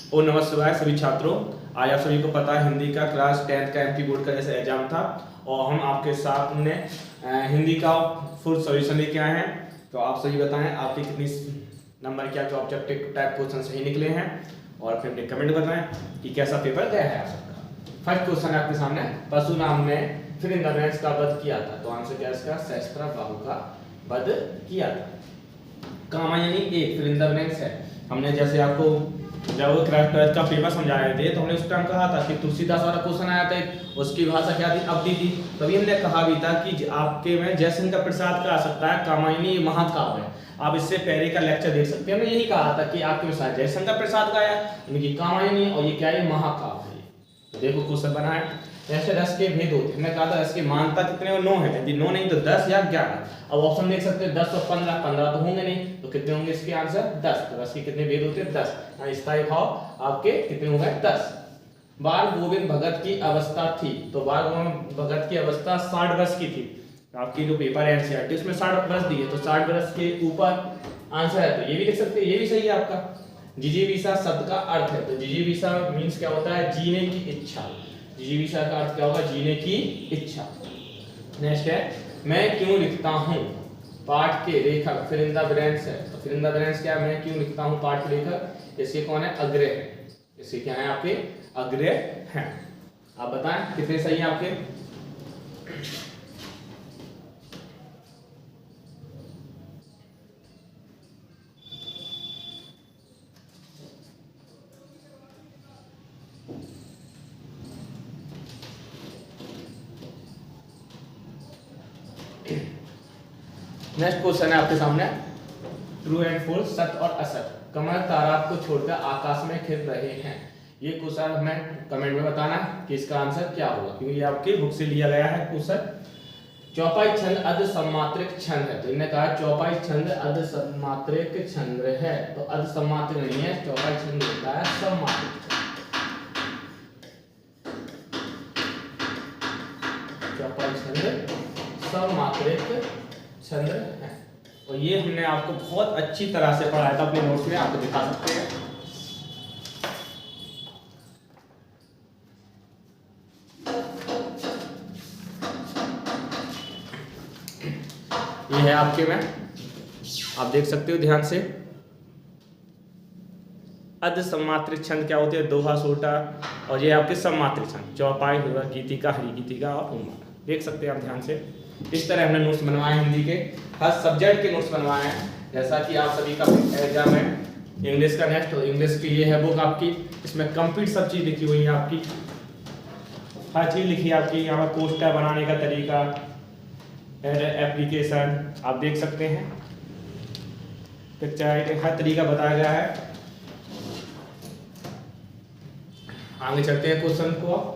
और नमस्कार सभी छात्रों। आज आप सभी को पता है हिंदी का क्लास 10th का एमपी बोर्ड का जैसे एग्जाम था और हम आपके साथ में हिंदी का फुल सॉल्यूशन लेके आए हैं। तो आप सभी बताएं आपके कितनी नंबर के आपके ऑब्जेक्टिव टाइप क्वेश्चन सही निकले हैं और फिर अपने कमेंट बताएं कि कैसा पेपर गया है आप सबका। फर्स्ट क्वेश्चन है आपके सामने, परशुराम ने फिरिंदबरेंस का वध किया था, तो आंसर क्या है इसका, सहस्त्रबाहु का वध किया था। कामायनी एक फिरिंदबरेंस है। हमने जैसे आपको जब क्लास 12 का पेपर समझाए थे तो हमने उस टाइम कहा था कि तुलसीदास वाला क्वेश्चन आया था, उसकी भाषा क्या थी, अवधी थी। तभी हमने कहा भी था कि आपके में जयशंकर प्रसाद का आ सकता है कामायनी महाकाव्य है। आप इससे पहले का लेक्चर देख सकते हैं, हमने यही कहा था कि आपके में जयशंकर प्रसाद का आया उनकी कामायनी और ये क्या है, महाकाव्य है। तो देखो क्वेश्चन बना है, ऐसे रस के भेद होते हैं। हमने कहा था रस की मानता कितने और 9 है, यदि 9 नहीं तो 10 या 11। अब ऑप्शन देख सकते हैं 10 और 15, 15 तो होंगे नहीं, तो कितने होंगे इसके आंसर 10। तो रस के कितने भेद होते हैं 10, स्थायी भाव आपके कितने हो गए 10। बाल गोविंद भगत की अवस्था थी, तो बाल गोविंद भगत की अवस्था 60 वर्ष की थी। आपकी जो पेपर है एनसीईआरटी उसमें 60 वर्ष दिए, तो 60 वर्ष के ऊपर आंसर है, तो ये भी लिख सकते हैं, ये भी सही है आपका। जिजीविषा शब्द का अर्थ है, तो जिजीविषा मींस क्या होता है, जीने की इच्छा। जिजीविषा का अर्थ क्या होगा, जीने की इच्छा। नेक्स्ट है, मैं क्यों लिखता हूँ, पाठ के लेखक फिरिंदबरेंस है। तो फिरिंदबरेंस क्या है, मैं क्यों लिखता हूँ पाठ के लेखक, इसके कौन है, अग्रय है। इसके क्या है आपके, अग्रय हैं। आप बताएं कितने सही है आपके। नेक्स्ट क्वेश्चन है आपके सामने, ट्रू एंड फॉल्स, सत्य और असत्य। कमल ताराब को छोड़कर आकाश में खिल रहे हैं। ये क्वेश्चन हमें कमेंट में बताना कि इसका आंसर क्या होगा, क्योंकि ये आपके बुक से लिया गया है क्वेश्चन। चौपाई छंद अर्ध सम्मात्रिक छंद है, तो इन्होंने कहा चौपाई छंद अर्ध सम्मात्रिक छंद है, तो अर्ध सम्मात्रिक नहीं है, चौपाई छंद होता है सम्मात्रिक छंद। चौपाई छंद सम्मात्रिक छंद है, और ये हमने आपको बहुत अच्छी तरह से पढ़ाया था अपने नोट्स में, आपको दिखा सकते हैं। ये है आपके में, आप देख सकते हो ध्यान से। अर्ध सम्मात्रिक छंद क्या होते हैं, दोहा, सोटा, और ये आपके सम्मात्रिक छंद, चौपाई, गीतिका, हरि गीतिका और उन्माद। देख सकते हैं आप ध्यान से। इस तरह हमने नोट्स बनवाए हैं, हिंदी के हर सब्जेक्ट के नोट्स बनवाए हैं। जैसा कि आप सभी का एग्जाम है इंग्लिश का, नेक्स्ट तो इंग्लिश की ये है बुक आपकी, इसमें कंप्लीट सब चीज लिखी हुई है आपकी, हर चीज लिखी है आपकी। यहाँ पर पोस्टर बनाने का तरीका, एप्लीकेशन आप देख सकते हैं, पिक्चर, हर तरीका बताया गया है। आगे चलते हैं क्वेश्चन को।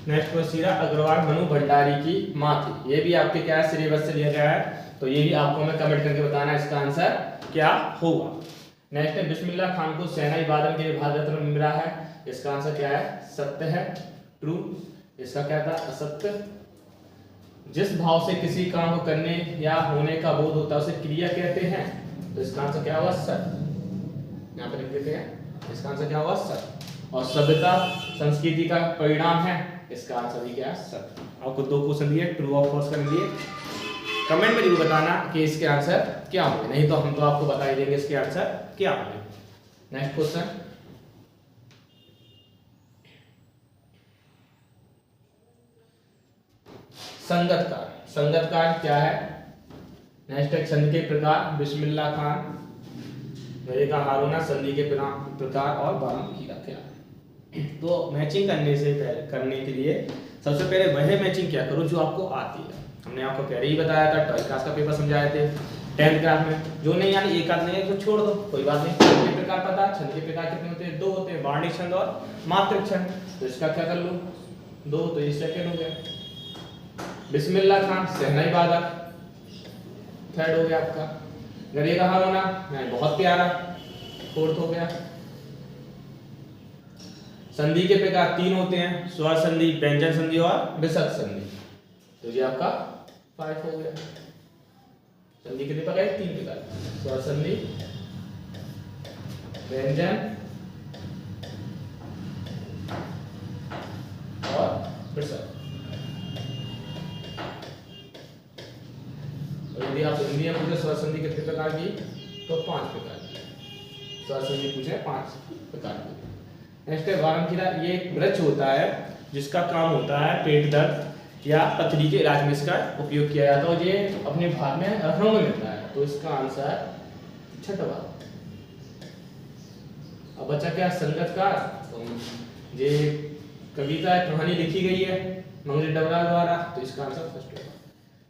नेक्स्ट क्वेश्चन, अग्रवाल मनु भंडारी की मां थी। ये भी आपके क्या है, सिलेबस से लिया गया है, तो ये भी आपको हमें कमेंट करके बताना है इसका आंसर क्या होगा। नेक्स्ट है, बिस्मिल्लाह खान को शहनाई वादन के लिए भारत रत्न मिला है। इसका आंसर क्या है, सत्य है, ट्रू। इसका क्या था, असत्य। जिस भाव से किसी काम को करने या होने का बोध होता है उसे क्रिया कहते हैं, तो इसका आंसर क्या होगा, सत्य। यहाँ पे लिख देते हैं, इसका आंसर क्या होगा, सत्य। और सभ्यता संस्कृति का परिणाम है, इसका आंसर भी क्या है, सत्य। आपको 2 क्वेश्चन दिए, ट्रू और फॉल्स करने दिए। कमेंट में जरूर बताना कि इसके आंसर क्या होंगे, नहीं तो हम तो आपको बता ही देंगे इसके आंसर क्या होंगे। Next question, संगतकार। संगतकार क्या है, नेक्स्ट है, छंद के प्रकार, बिस्मिल्लाह खान, का हारूना, संधि के प्रकार और बारम की रखा। तो मैचिंग करने से पहले, करने के लिए सबसे पहले वह मैचिंग क्या करो जो आपको आती है। हमने आपको पहले ही बताया था, 12th क्लास का पेपर समझाए थे 10th क्लास में। जो नहीं यानी एक आध नहीं है तो छोड़ दो, कोई बात नहीं। छंद के प्रकार पता, छंद के प्रकार कितने होते हैं, 2 होते हैं, वार्णिक छंद और मात्रिक छंद। तो इसका क्या कर लो, 2, तो ये सेकंड हो गया। बिस्मिल्लाह खान शहनाई वादक, थर्ड हो गया आपका। गले का हार होना, बहुत प्यारा, फोर्थ हो गया। संधि के प्रकार 3 होते हैं, स्वर संधि, व्यंजन संधि और विसर्ग संधि, तो ये आपका 5 हो गया। संधि कितने प्रकार, 3 प्रकार, स्वर संधि, व्यंजन और यदि आप हिंदी में पूछे स्वर संधि कितने प्रकार की, तो 5 प्रकार की स्वर संधि पूछे, 5 प्रकार की। नेक्स्ट है वारमखीरा। ये एक वृक्ष होता है जिसका काम होता है पेट दर्द या पथरी के इलाज में इसका उपयोग किया जाता है और ये अपने भारत में लखनऊ में मिलता है। तो इसका आंसर छठवा। अब बच्चा क्या संगतकार, तो ये कविता कहानी लिखी गई है मंगली डबरा द्वारा, तो इसका आंसर फर्स्ट होगा।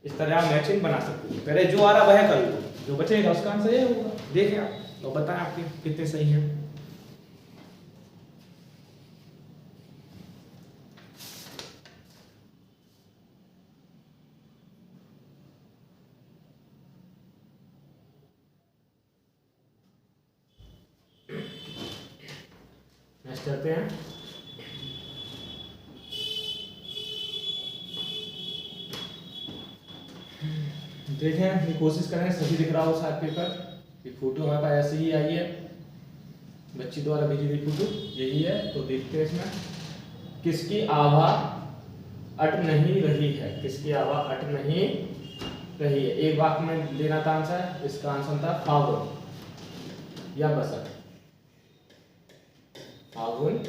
इस तरह आप मैचिंग बना सकते हो, पहले जो आ रहा वह कर लो, जो बचेगा उसका आंसर ये होगा। देखें आप तो बताएं आपके कितने सही हैं। नेक्स्ट करते हैं। देखें, कोशिश करें सही दिख रहा हो शायद पेपर। ये फोटो हमारे पास ऐसे ही आई है, बच्ची द्वारा भेजी गई फोटो यही है। तो देखते हैं इसमें किसकी आभा अट नहीं रही है, किसकी आभा अट नहीं रही है। एक वाक्य में देना था आंसर, इसका आंसर था फागुन या बसंत। फागुन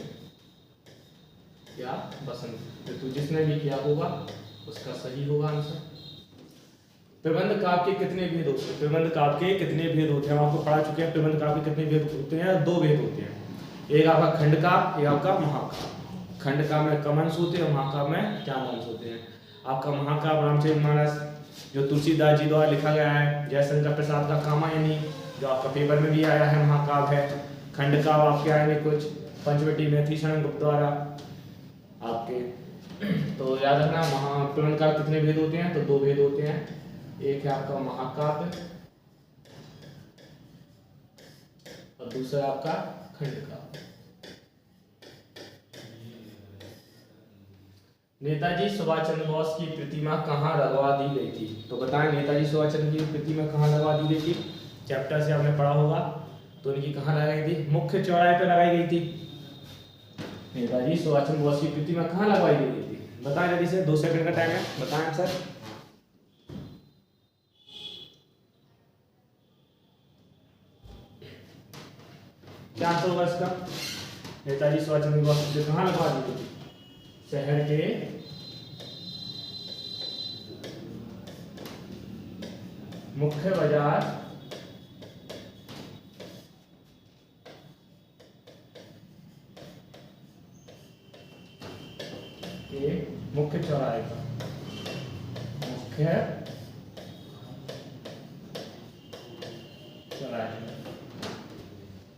या बसंत, तो जिसने भी किया होगा उसका सही होगा आंसर। प्रबंध काव्य के कितने भेद होते हैं? प्रबंध काव्य के कितने भेद होते हैं हम आपको पढ़ा चुके हैं। प्रबंध काव्य के कितने भेद होते हैं? 2 भेद होते हैं। एक आपका खंड काव्य, एक आपका महाकाव्य। खंड काव्य में कम अंश होते हैं, महाकाव्य में 4 अंश होते हैं। आपका महाकाव्य रामचरितमानस जो तुलसीदास जी द्वारा लिखा गया है, जयशंकर प्रसाद का कामायनी जो आपका पेपर में भी आया है, महाकाव्य है। खंड काव्य आपके आएंगे कुछ पंचवटी मैथिली शरण गुप्त द्वारा आपके। तो याद रखना प्रबंध काव्य कितने भेद होते हैं? तो 2 भेद होते हैं। एक है आपका महाकाव्य और दूसरा आपका खंड काव्य। नेताजी सुभाष चंद्र बोस की प्रतिमा कहाँ लगवा दी गई थी? तो बताएं, नेताजी सुभाष चंद्र की प्रतिमा कहाँ लगवा दी गई थी? चैप्टर से आपने पढ़ा होगा। तो इनकी कहाँ लगाई गई थी? मुख्य चौराहे पर लगाई गई थी। नेताजी सुभाष चंद्र बोस की प्रतिमा कहाँ लगवाई गई थी? बताएं जल्दी से, 2 सेकंड का टाइम है, बताएं आंसर। क्या आंसर होगा इसका? नेताजी सुभाष चंद्र बोस की कहाँ लगवा दी गई? शहर के मुख्य बाजार के मुख्य चौराहे का मुख्य चौराहे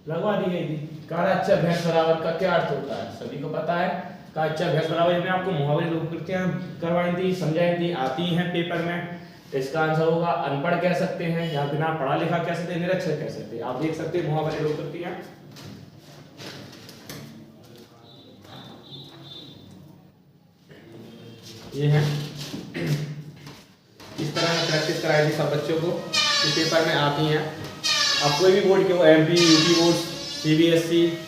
लगवा दी गई थी। काराच्चा भैंस बराबर का क्या अर्थ होता है? सभी को पता है। काराच्चा भैंस बराबर मैंने आपको मुहावरे लोककृतियां करवाई थी, समझाई थी, आती हैं पेपर में। इसका आंसर होगा अनपढ़ कह सकते हैं या बिना पढ़ा लिखा कह सकते हैं, निरक्षर कह सकते हैं। आप देख सकते हैं मुहावरे लोककृतियां। ये है, इस तरह प्रैक्टिस कराई थी सब बच्चों को, पेपर में आती हैं। आप कोई भी बोर्ड के हो, MP, UP board, CBSE,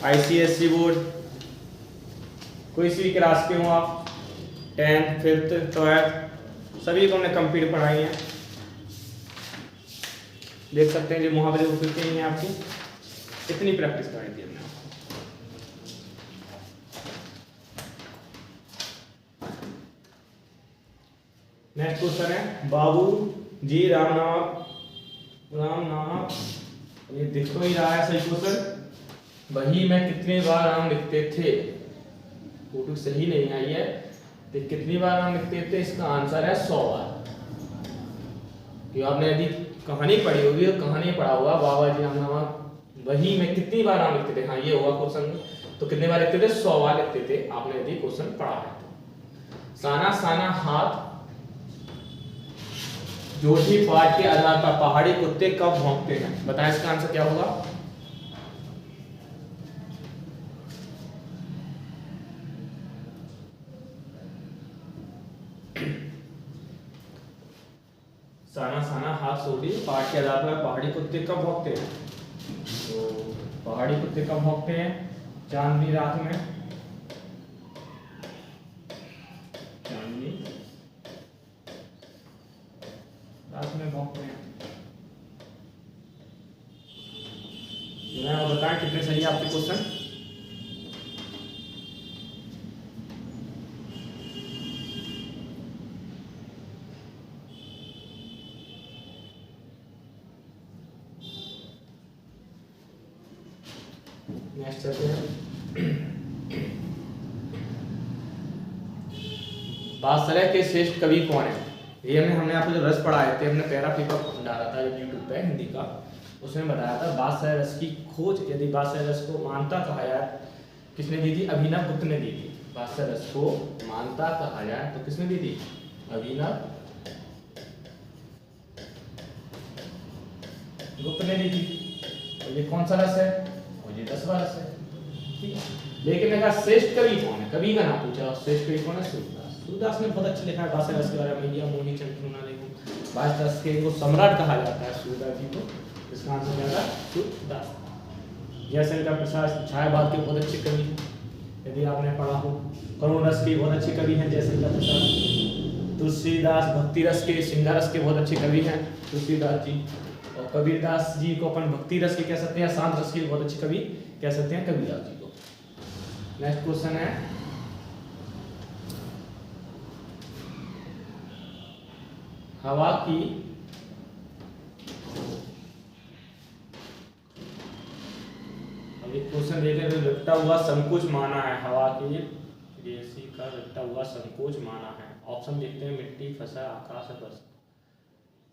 ICSE board, कोई सी भी क्लास के हो आप, 10th, 5th, 12th, सभी को हमने कंप्लीट पढ़ाई है। देख सकते हैं जो मुहावरे होते हैं आपकी कितनी प्रैक्टिस कराई थी हमने। नेक्स्ट क्वेश्चन है, बाबू जी राम नाम, ये दिख तो ही रहा है सही क्वेश्चन। वही में कितने बार राम लिखते थे? फोटो सही नहीं आई है, तो कितनी बार राम लिखते थे? इसका आंसर है 100 बार। कि आपने यदि कहानी पढ़ी होगी तो कहानी पढ़ा होगा बाबा जी राम नाम वही में कितनी बार राम लिखते थे। हाँ, ये होगा क्वेश्चन। तो कितने बार लिखते थे? 100 बार लिखते थे, आपने यदि क्वेश्चन पढ़ा है। साना साना हाथ जोशी पाठ के आधार पर पहाड़ी कुत्ते कब भौंकते हैं? बताएं इसका आंसर क्या होगा? साना साना हाथ सोडी पाठ के आधार पर पहाड़ी कुत्ते कब भौंकते हैं? तो पहाड़ी कुत्ते कब भौंकते हैं? चांदनी रात में, साथ में भौंकते हैं। और बताएं कितने सही है आपके क्वेश्चन। नेक्स्ट चलते हैं। बादशाह के श्रेष्ठ कवि कौन है? ये हमने आपको जो रस पढ़ाए थे, हमने पैरा पेपर डाला था यूट्यूब पे हिंदी का, उसमें बताया था बादशाह रस की खोज यदि बादशाह रस को मानता कहा जाए किसने दी थी? अभिनव गुप्त ने दी थी। बादशाह रस को मानता कहा जाए तो किसने दी थी? अभिनव गुप्त ने दी थी। और ये कौन सा रस है? और ये 10वां रस है, ठीक है। लेकिन अगर श्रेष्ठ कवि कौन है, कवि का नाम पूछा, श्रेष्ठ कवि कौन है? सूरदास। सूरदास ने बहुत अच्छा लिखा है बादशाह रस के बारे में। मोही चंद्रमा देखो, बादशाह रस के को सम्राट कहा जाता है सूरदास जी को। इसका आंसर क्या था? सूरदास। जयशंकर प्रसाद छायावाद के बहुत अच्छे कवि हैं, यदि आपने पढ़ा हो। करुण रस के बहुत अच्छे कवि हैं जयशंकर प्रसाद। तुलसीदास भक्ति रस के, सिंगा रस के बहुत अच्छे कवि हैं तुलसीदास जी। और कबीरदास जी को अपन भक्ति रस के कह सकते हैं, शांत रस के बहुत अच्छे कवि कह सकते हैं कबीरदास जी को। नेक्स्ट क्वेश्चन है, हवा की क्वेश्चन देखे तो लिपटा हुआ संकोच माना है। हवा की रेसी का लिपटा हुआ संकोच माना है। ऑप्शन देखते हैं, मिट्टी, फसल, आकाश, बस।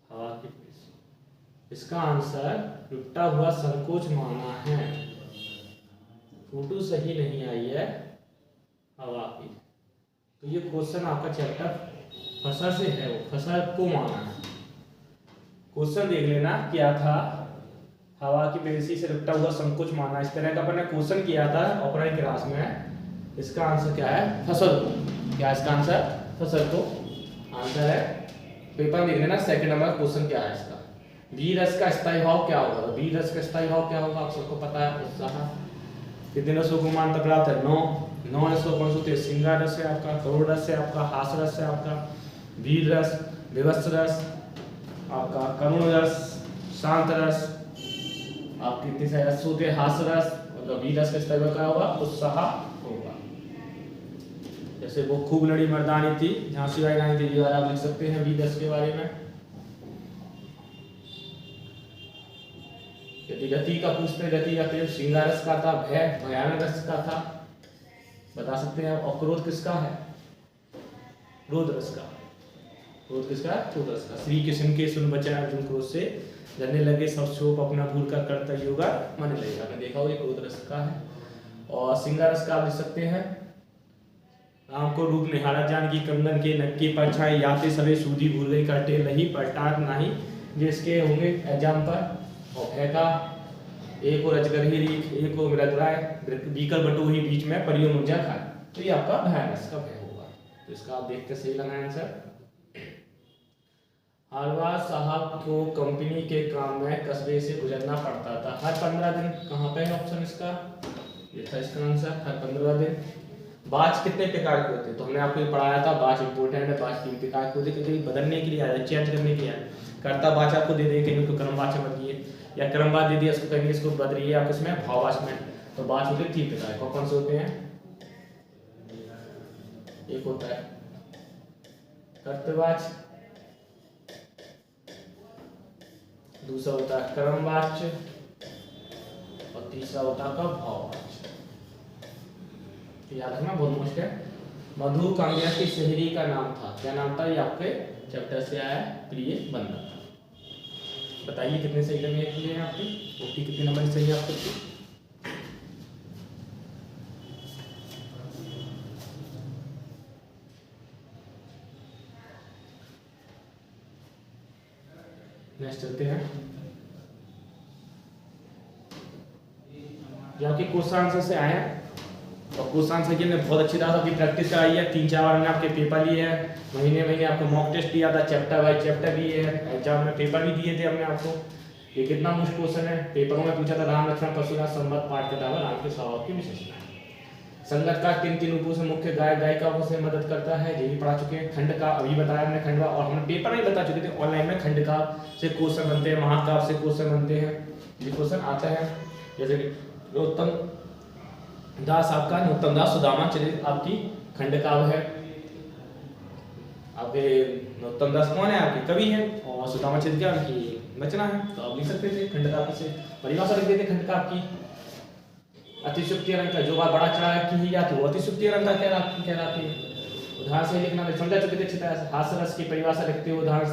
हवा की, इसका आंसर लिपटा हुआ संकोच माना है। फोटो सही नहीं आई है हवा की। तो ये क्वेश्चन आपका चैप्टर फसल से है, वो फसल को माना है। क्वेश्चन देख लेना क्या था, हवा की बेसी से लिपटा हुआ संकोच माना। इस तरह का अपन ने क्वेश्चन किया था ऑपरेटिंग क्लास में। इसका आंसर क्या है? फसल को। क्या इसका आंसर? फसल को आंसर है। पेपर देख लेना सेकंड नंबर क्वेश्चन क्या है इसका। बी रस का स्थायी भाव क्या होगा? तो बी रस का स्थायी भाव क्या होगा आप सबको पता है। उत्साह कितने रसों को मानता प्राप्त है? 9 रसों कौन से होते हैं? सिंगार रस है आपका, करुण रस है आपका, हास रस है आपका, वीर रस, विवश रस आपका, करुण रस, शांत रस आपके कितने सारे रस होते हैं? हास रस। मतलब वीर रस का स्थायी भाव क्या होगा? उत्साह होगा। जैसे वो खूब लड़ी मर्दानी थी, झांसी बाई रानी थी, ये वाला आप लिख सकते हैं वीर रस के बारे में। यदि गति का पूछते, गति का तेज श्रृंगार रस का था, भय भयानक रस का था, बता सकते हैं आप। और क्रोध किसका है? क्रोध रस का। क्रोध किसका? क्रोध रस का। श्री कृष्ण के सुन बचन अर्जुन क्रोध से जलने लगे, सब शोक अपना भूल कर करता योगा मन लगेगा। आपने देखा हो ये क्रोध रस का है। और श्रृंगार रस का आप लिख सकते हैं, राम को रूप निहारा जानकी कंगन के नक्की परछाई, याते सवे सूदी भूल गई काटे लही पटाट नाही, जिसके होंगे एग्जाम पर। और भय का एक और अजगर ही रीख, एक और मृगराय, बीकर बटो ही बीच में परियो मुरझा खाए। तो ये आपका भय रस का भय होगा। तो इसका आप देखते सही लगाएं आंसर। हलवार साहब को कंपनी के काम में कस्बे से गुजरना पड़ता था हर 15 दिन। कहाँ पे है ऑप्शन इसका? ये था इसका आंसर, हर 15 दिन। बाज कितने प्रकार के होते हैं? तो हमने आपको पढ़ाया था बाज इंपोर्टेंट है। बाज 3 प्रकार के होते हैं, क्योंकि बदलने के लिए आया, चेंज करने के लिए आया। कर्ता बाज आपको दे देंगे, कहीं तो क्रमवाच में बदलिए, या क्रमवाच दे दिया इसको कहेंगे इसको बदलिए आप इसमें भाववाच में। तो बाज होते हैं 3 प्रकार के। कौन से होते हैं? एक होता है कर्तवाच, दूसरा होता है क्रमवाच, और तीसरा होता है भाववाच। याद रखना, बहुत मुश्किल है। मधु कांग्या की सहेली का नाम था, क्या नाम था? ये आपके चैप्टर से आया है, प्रिय बंधन। बताइए कितने सही लगे हैं आपके? ओटी कितने नंबर सही है आपको? नेक्स्ट चलते हैं, जो आपके क्वेश्चन आंसर से आए हैं। और क्वेश्चन आंसर की हमने बहुत अच्छी तरह से आपकी प्रैक्टिस कराई है। 3-4 बार हमने आपके पेपर लिए हैं, महीने आपको मॉक टेस्ट दिया था, चैप्टर बाय चैप्टर दिए हैं, एग्जाम में पेपर भी दिए थे हमने आपको। ये कितना मुश्किल क्वेश्चन है। पेपरों में पूछा था राम लक्ष्मण परशुराम संवाद पाठ किताब राम के स्वभाव की विशेषताएं। संगत का किन किन रूपों से मुख्य गायक गायिकाओं से मदद करता है, ये भी पढ़ा चुके हैं। खंड का अभी बताया हमने खंडवा, और हमने पेपर में बता चुके थे ऑनलाइन में खंड का से क्वेश्चन बनते हैं, महाकाव्य से क्वेश्चन बनते हैं, ये क्वेश्चन आता है। जैसे कि नरोत्तम दास आपका नरोत्तम दास सुदामा चरित आपकी खंड काव्य है। आपके नरोत्तम दास कौन है, आपके कवि है, और सुदामा चरित क्या की रचना है, तो आप लिख सकते थे खंड काव्य से परिभाषा लिख देते खंड काव्य की। अतिशुक्ति अलंकार जो बात बड़ा चढ़ा की ही जाती है वो अतिशुक्ति अलंकार कहलाती है। उदाहरण से लिखना समझा चुके थे अच्छी तरह से। हास्य रस की परिभाषा लिखते हो उदाहरण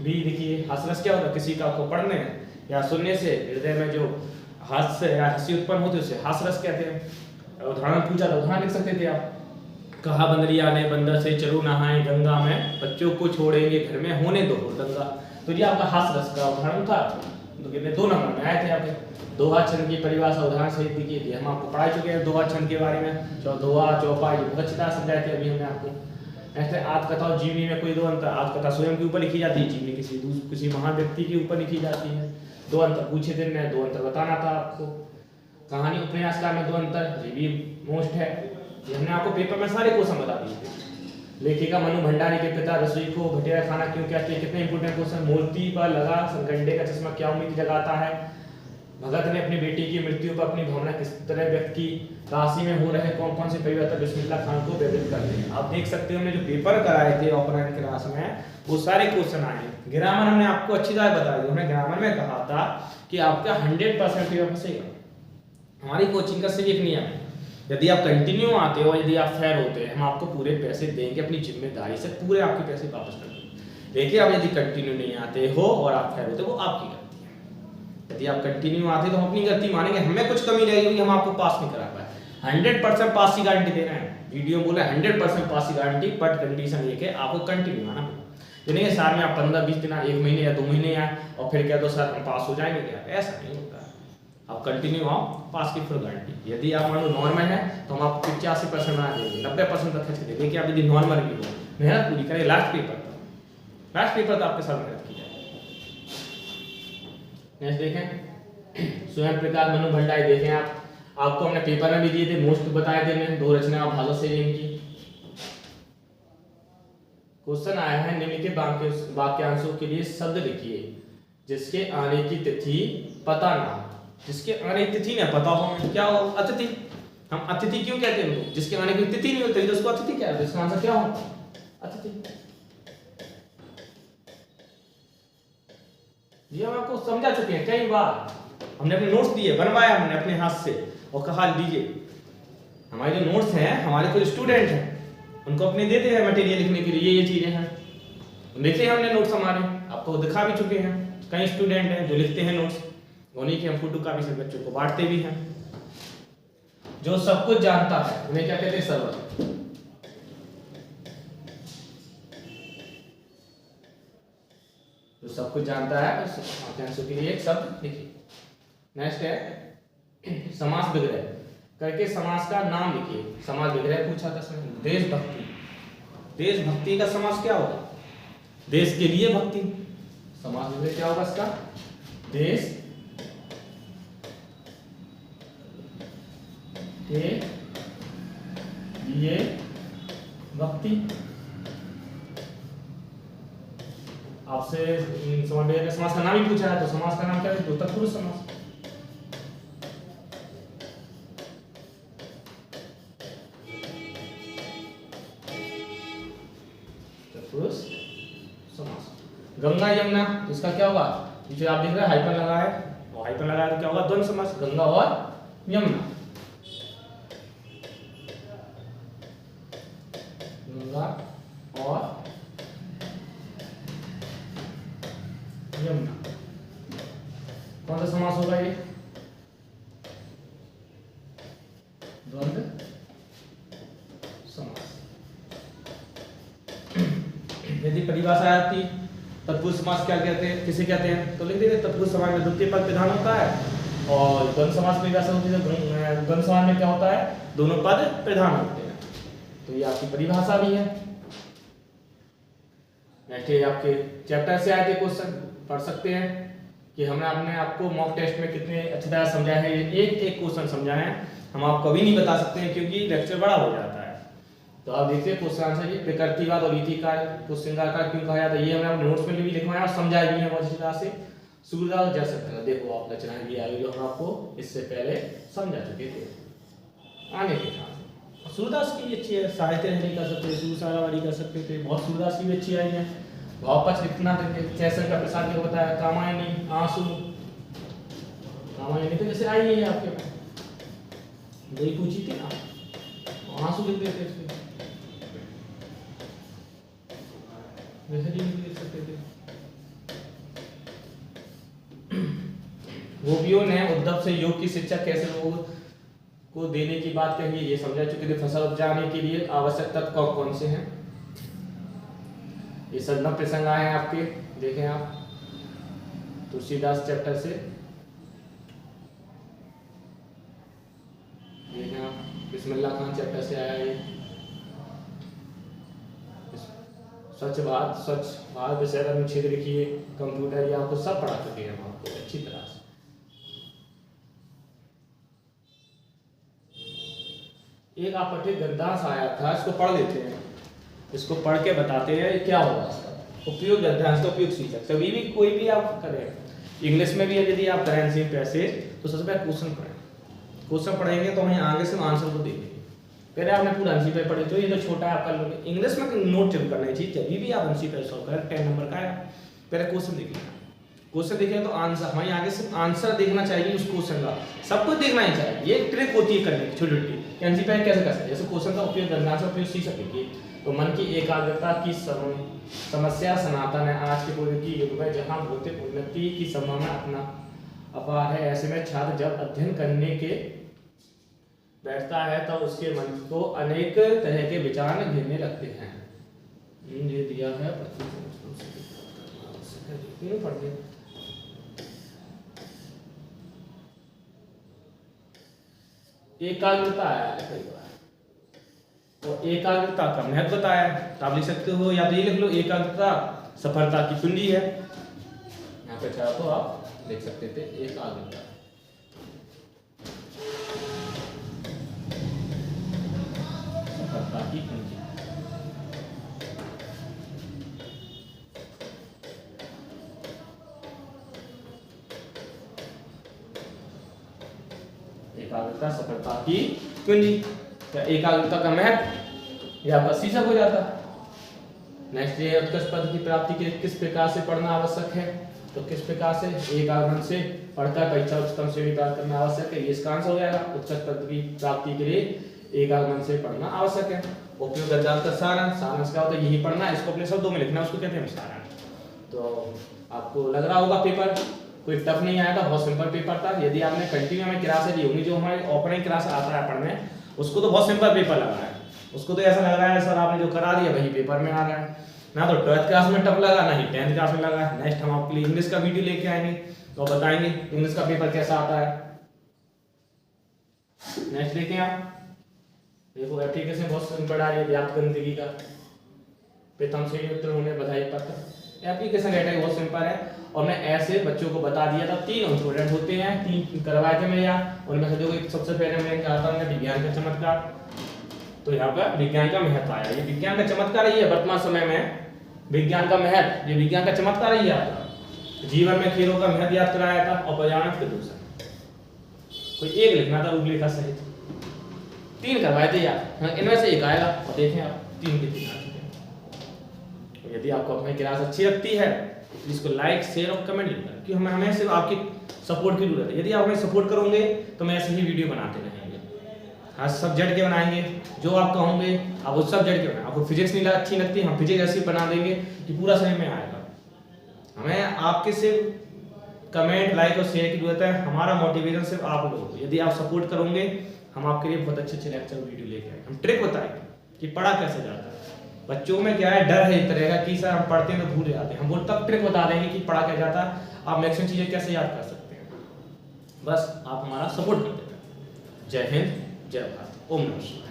भी लिखिए। हास्य रस क्या होता है, किसी का को पढ़ने या सुनने से हृदय में जो हास्य या हंसी उत्पन्न होती है उसे हास्य रस कहते हैं। उदाहरण पूछा तो उदाहरण लिख सकते थे आप। कहा बंदरिया ने बंदर से चलो नहाए गंगा में, बच्चों को छोड़ेंगे घर में होने दो दंगा। तो ये आपका हास्य रस का उदाहरण था, तो कितने 2 नंबर में आए थे आपके। दोहा छंद की परिभाषा उदाहरण सहित लिखी थी, हम आपको पढ़ा चुके हैं दोहा छंद के बारे में। दोहा चौपाई बहुत अच्छी तरह समझाए थे अभी हमने आपको। ऐसे आत्मकथा और जीवनी में कोई 2 अंतर, आत्मकथा स्वयं के ऊपर लिखी जाती है, जीवनी किसी महान व्यक्ति के ऊपर लिखी जाती है। 2 अंतर पूछे थे, मैं 2 अंतर बताना था आपको। कहानी उपन्यासकार में 2 अंतर, ये भी मोस्ट है, ये हमने आपको पेपर में सारे क्वेश्चन बता दिए थे। लेखिका मनु भंडारी के पिता रसोई को भटेरा खाना क्यों कहते हैं, कितने इंपोर्टेंट क्वेश्चन। मूर्ति पर लगा संगंडे का चश्मा क्या उम्मीद जगाता है। भगत ने अपनी बेटी की मृत्यु पर अपनी भावना किस तरह व्यक्त की। काशी में हो रहे कौन कौन से परिवर्तन बिस्मिल्लाह खान को प्रेरित करते हैं। आप देख सकते हो हमने जो पेपर कराए थे ऑफलाइन क्लास में वो सारे क्वेश्चन आए। ग्रामर हमने आपको अच्छी तरह बता दी, हमने ग्रामर में कहा था कि आपका 100% पेपर फंसेगा। हमारी कोचिंग का सिर्फ एक नियम है, यदि आप कंटिन्यू आते हो, यदि आप फेयर होते हैं, हम आपको पूरे पैसे देंगे, अपनी जिम्मेदारी से पूरे आपके पैसे वापस कर देंगे। देखिए आप यदि कंटिन्यू नहीं आते हो और आप फेयर होते हो वो आपकी गलती है। यदि आप कंटिन्यू आते तो हम अपनी गलती मानेंगे, हमें कुछ कमी रही होगी, हम आपको पास नहीं करा पाए। 100% पास की गारंटी दे रहे हैं, वीडियो बोला 100% पास की गारंटी, बट कंडीशन ये है आपको कंटिन्यू आना पड़ेगा। तो नहीं साल में आप 15-20 दिन 1 महीने या 2 महीने आए और फिर क्या 2 साल हम पास हो जाएंगे, क्या ऐसा नहीं होता। आप कंटिन्यू आओ, पास की फुल गारंटी। यदि आप मान लो नॉर्मल है तो हम आपको 85% बना देंगे, 90% तक खर्च देंगे। देखिए आप यदि नॉर्मल भी हो, मेहनत पूरी करें, लास्ट पेपर तो आपके साथ मेहनत की जाए। नेक्स्ट देखें स्वयं प्रकाश मनु भंडारी। देखें आपको हमने पेपर में भी दिए थे, मोस्ट बताए थे मैंने, 2 रचना भाषा से इनकी। क्वेश्चन आया है निम्नलिखित वाक्यांशों के लिए शब्द लिखिए जिसके आने की तिथि पता ना, जिसके आने की तिथि ना पता हो। क्या हो, अतिथि। हम अतिथि क्यों कहते हैं, जिसके आने की तिथि नहीं होती तो उसको अतिथि क्या है, इसका आंसर क्या हो, अतिथि। ये हम आपको समझा चुके हैं कई बार, हमने अपने नोट्स दिए, बनवाया हमने अपने हाथ से और कहा लीजिए। हमारे जो नोट्स हैं, हमारे कुछ स्टूडेंट हैं उनको अपने देते हैं मटेरियल लिखने के लिए, ये चीजें हैं। देखिए हमने नोट्स हमारे आपको दिखा भी चुके हैं, कई स्टूडेंट हैं जो लिखते हैं नोट्स, उन्हीं की हम फोटो कॉपी से बच्चों को बांटते भी हैं। जो सब कुछ जानता है उन्हें क्या कहते हैं, सर्वर। जो सब कुछ जानता है वाक्यांशों के लिए एक शब्द लिखिए। नेक्स्ट है समास विग्रह करके समास का नाम लिखिए। समास विग्रह पूछा था इसमें। देशभक्ति, देशभक्ति का समास क्या होगा, देश के लिए भक्ति। समास विग्रह क्या होगा इसका, देश के लिए भक्ति। आपसे समास का नाम ही पूछा है तो समास का नाम क्या है, तत्पुरुष समास। तत्पुरुष समास। गंगा यमुना, इसका क्या होगा, पीछे आप देख रहे हैं हाइपन लगा है, और हाइपन लगा है तो क्या होगा, द्वंद्व समास। गंगा और यमुना, गंगा और यमुना। कौन सा समास होगा ये, द्वंद्व समास। यदि परिभाषा आती तत्पुरुष समास क्या कहते हैं, किसे कहते हैं, तो लिख देते तत्पुरुष समास में द्वितीय पद प्रधान होता है, और द्वंद्व समास परिभाषा होती है द्वंद्व समास में क्या होता है, दोनों पद प्रधान होते हैं। तो ये आपकी परिभाषा भी है। नेक्स्ट आपके चैप्टर से आए थे क्वेश्चन, पढ़ सकते हैं। कि हमने अपने आपको मॉक टेस्ट में कितने अच्छी तरह समझाया है, एक एक क्वेश्चन समझाए हैं, हम आपको कभी नहीं बता सकते हैं क्योंकि लेक्चर बड़ा हो जाता है। तो आप देखिए क्वेश्चन आंसर, ये विकृतिवाद और रीतिकार को श्रृंगारकार क्यों कहा जाता है, ये हमने अपने नोट्स में भी लिखवाया और समझाया भी है बहुत अच्छी तरह से। सूरदास जैसा था, देखो आप रचना भी आ गई जो हम आपको इससे पहले समझा चुके थे आने के साथ। सूरदास की अच्छी है, साहित्य हरी कर सकते थे, सूरसारावादी कर सकते थे, बहुत सूरदास की भी अच्छी आई है। भावपक्ष लिखना जैसन का प्रसाद को बताया, कामायनी, आंसू, कामायनी तो जैसे आई है आपके में वही पूछी थी ना, आंसू लिख देते थे, लिख सकते थे। गोपियों ने उद्धव से योग की शिक्षा कैसे लोगों को देने की बात कही है, ये समझा चुके थे। फसल उपजाने के लिए आवश्यक तत्व कौन से हैं, ये सब 9 प्रसंग आए हैं आपके, देखें आप तुलसीदास चैप्टर से, देखें आप बिस्मिल्लाह खान चैप्टर से आया ये। स्वच्छ भारत विषय का अनुच्छेद लिखिए, कंप्यूटर ये आपको सब पढ़ा चुके हैं हम आपको अच्छी तरह से। एक आप पढ़े गद्यांश आया था, इसको पढ़ लेते हैं, इसको पढ़ के बताते हैं क्या होगा इसका उपयोग। गद्यांश का उपयोग शीर्षक कभी भी कोई भी आप करें, इंग्लिश में भी यदि आप करें सेम पैसेज तो सबसे पहले क्वेश्चन पढ़ें, क्वेश्चन पढ़ेंगे तो वहीं आगे से आंसर को देखेंगे। पहले आपने पूरा आंसर पे पढ़े तो ये तो छोटा है आपका लोग इंग्लिश में नोट जरूर करना चाहिए, जब भी आप आंसर पे सॉल्व करें 10 नंबर का है, पहले क्वेश्चन देख लेना, क्वेश्चन देखें तो आंसर हमें आगे से आंसर देखना चाहिए उस क्वेश्चन का, सब कुछ देखना ही चाहिए। ये ट्रिक होती है करने की छोटी छोटी, आंसर पे कैसे कर सकते, जैसे क्वेश्चन का उपयोग करना से उपयोग सीख सकेंगे। तो मन की एकाग्रता की समस्या सनातन है आज के पूर्व की युग में, जहाँ भौतिक उन्नति की संभावना अपना अपार है। ऐसे में छात्र जब अध्ययन करने के बैठता है तो उसके मन को अनेक तरह के विचार घेरने लगते हैं। ये दिया है एकाग्रता है कई बार, तो एकाग्रता का महत्व बताया, तो आप लिख सकते हो या तो ये लिख लो एकाग्रता सफलता की कुंजी है, यहाँ पे चाहो तो आप लिख सकते थे एकाग्रता की कुंजी। एकाग्रता सफलता की कुंजी, या एकाग्रता का महत्व या आपका शीर्षक हो जाता। नेक्स्ट ये उत्कर्ष पद की प्राप्ति के किस प्रकार से पढ़ना आवश्यक है, तो किस प्रकार से एकाग्र मन से पढ़कर परीक्षा उच्चतम श्रेणी प्राप्त करना आवश्यक है, ये इसका आंसर हो जाएगा। उत्कर्ष पद की प्राप्ति के लिए एकाग्र मन से पढ़ना आवश्यक है। उपयोग गद्यांश का सारांश, सारांश क्या होता है यही पढ़ना, इसको अपने शब्दों में लिखना, उसको कहते हैं सारांश। तो आपको लग रहा होगा पेपर कोई टफ नहीं आया था, बहुत सिंपल पेपर था। यदि आपने कंटिन्यू में क्लासें ली होंगी, जो हमारे ओपनिंग क्लास आता है पढ़ने, उसको तो बहुत सिंपल पेपर लग रहा है, उसको तो ऐसा लग रहा है सर आपने जो करा दिया वही पेपर में आ रहा है, ना तो 12th क्लास में टफ लगा ना ही 10th क्लास में लगा। नेक्स्ट हम आपके लिए इंग्लिश का वीडियो लेके आएंगे तो बताएंगे इंग्लिश का पेपर कैसा आता है। नेक्स्ट देखें आप, देखो एप्लीकेशन बहुत सिंपल आ रही है, व्याप्त गंदगी का प्रथम से उत्तर होने बधाई पत्र। एप्लीकेशन रेट बहुत सिंपल है और मैं ऐसे बच्चों को बता दिया था। 3 स्टूडेंट होते हैं, 3 करवाए थे मैं यहाँ, उनमें से देखो सबसे पहले मैं कहा था विज्ञान का चमत्कार, तो यहाँ पर विज्ञान का महत्व आया। ये विज्ञान का चमत्कार ही है वर्तमान समय में, विज्ञान का महत्व, ये विज्ञान का चमत्कार ही आता। जीवन में खेलों का महत्व याद कराया था और पर्यावरण प्रदूषण, कोई एक लिखना था रूपरेखा सहित, 3 करवाए थे यार, इनमें से एक आएगा और देखें आप 3 के 3 आ चुके हैं। यदि आपको अपनी क्लास अच्छी लगती है तो इसको लाइक शेयर और कमेंट जरूर करें, क्योंकि हमें सिर्फ आपकी सपोर्ट की जरूरत है। यदि आप हमें सपोर्ट करोगे तो मैं ऐसे ही वीडियो बनाते रहेंगे, हाँ सब्जेक्ट के बनाएंगे, जो आप कहोगे आप उस सब्जेक्ट के बनाएंगे। आपको फिजिक्स नहीं अच्छी लगती, हम फिजिक्स ऐसी बना देंगे कि पूरा समझ में आएगा। हमें आपके सिर्फ कमेंट लाइक और शेयर की जरूरत है, हमारा मोटिवेशन सिर्फ आप लोगों को। यदि आप सपोर्ट करोगे हम आपके लिए बहुत अच्छे लेक्चर वीडियो लेके आएंगे, हम ट्रिक बताएंगे कि पढ़ा कैसे जाता है। बच्चों में क्या है, डर है एक तरह का कि सर हम पढ़ते हैं तो भूल जाते हैं, हम वो तब ट्रिक बता देंगे कि पढ़ा क्या जाता है, आप मैक्सिमम चीजें कैसे याद कर सकते हैं, बस आप हमारा सपोर्ट कर देते हैं। जय हिंद, जय भारत, ओम नमः शिवाय।